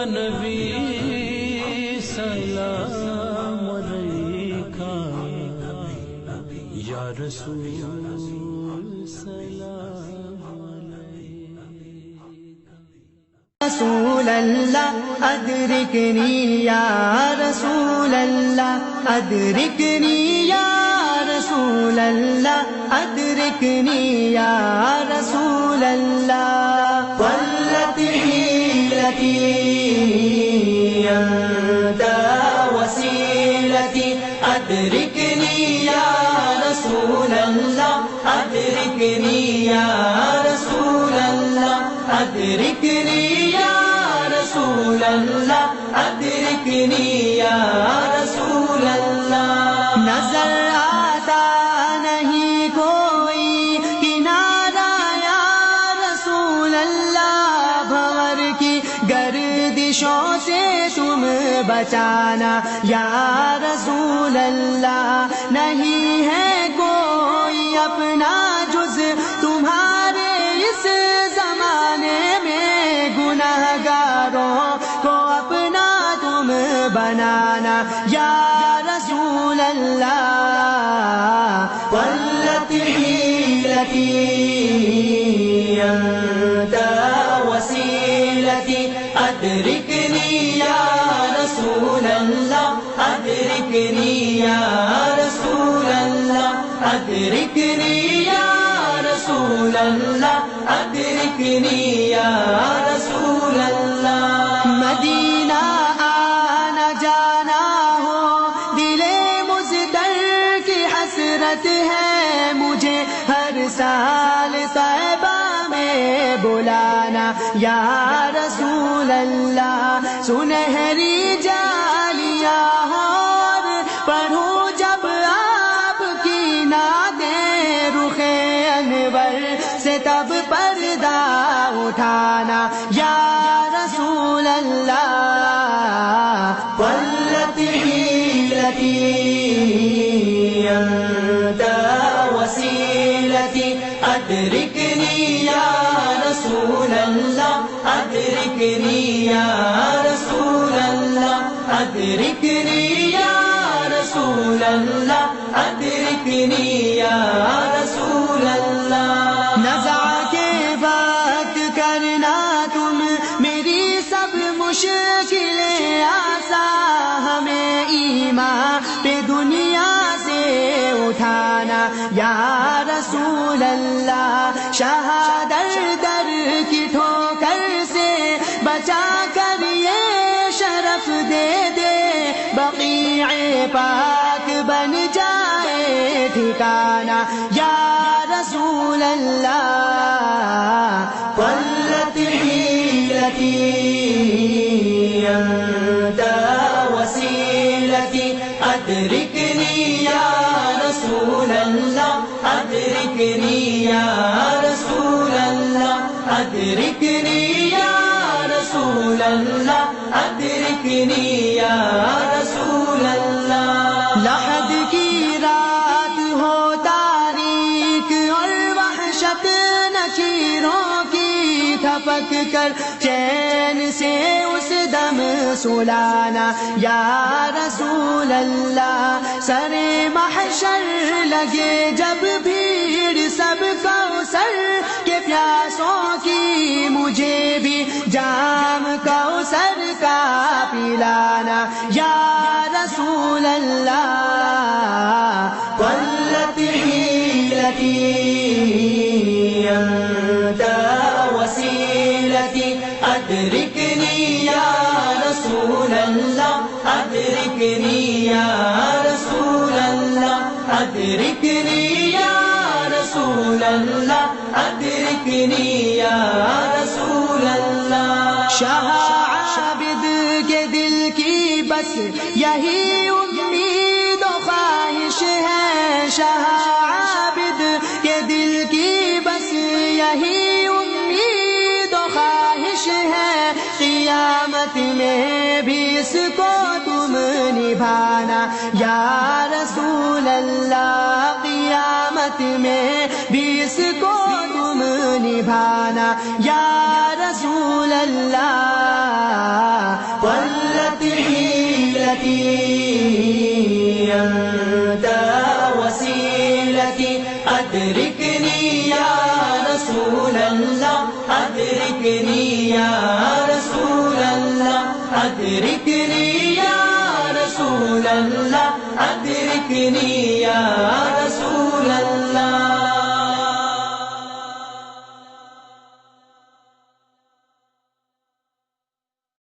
نبی سلام علیکہ، یا رسول سلام علیکہ۔ رسول اللہ ادرکنی یا رسول اللہ ادرکنی یا رسول اللہ ادرکنی یا رسول اللہ، ولت حیلتی انت وسیلتی ادرکنی یا رسول اللہ ادرکنی یا رسول اللہ ادرکنی یا رسول اللہ ادرکنی یا رسول اللہ۔ نظر آتا نہیں کوئی کنارہ یا رسول اللہ، بھور کی گردشوں سے تم بچانا یا رسول اللہ، نہیں ہے کوئی اپنا جز تمہارے اس زمانے میں، گنہگاروں کو اپنا تم بنانا یا رسول اللہ، ولت حیلتی انت وسیلتی ادرکنی یا رسول اللہ ادرکنی یا رسول اللہ ادرکنی یا رسول اللہ ادرکنی یا رسول اللہ۔ مدینہ آنا جانا ہو دل مزدر کی حسرت ہے، مجھے ہر سال طیبہ میں بلانا یا رسول اللہ، سنہری جالیاں اور پڑھوں جب آپ کی نعتیں رخ انور سے تب پردہ اٹھانا یا رسول اللہ، ولت حیلتی انت وسیلتی ادرکنی یا رسول اللہ ادرکنی یا رسول اللہ ادرکنی یا رسول اللہ ادرکنی یا رسول اللہ۔ نزع کے وقت کرنا تم میری سب مشکلیں آسان، ہمیں ایمان پہ دنیا سے اٹھانا یا رسول اللہ، شہادت در کی ٹھوکر سے بچا کر یہ شرف دے دے، بقیع پاک بن جائے ٹھکانا یا رسول اللہ، ولت حیلتی انت وسیلتی ادرکنی یا رسول اللہ ادرکنی یا رسول اللہ ادرکنی یا رسول اللہ ادرکنی یا رسول اللہ۔ لحد کی رات ہو تاریک اور وحشت نکیروں کی، تھپک کر چین سے اس دم سلانا یا رسول اللہ، سر محشر لگے جب بھیڑ سب کوثر کے پیاسوں کی، مجھے بھی جام کوثر کا پلانا یا رسول اللہ، ولت حیلتی انت وسیلتی ادرکنی یا رسول اللہ ادرکنی یا رسول اللہ ادرکنی یا رسول اللہ ادرکنی یا رسول اللہ۔ شاہ عابد کے دل کی بس یہی امید و خواہش ہے، شاہ عابد کے دل کی بس یہی امید و خواہش ہے، قیامت میں بھی اس کو تم نبھانا یا رسول اللہ، قیامت میں بھی اس کو تم نبھانا یا رسول اللہ، ضلت حيلتي أنت وسيلتي أدركني يا رسول الله أدركني يا رسول الله أدركني يا رسول الله أدركني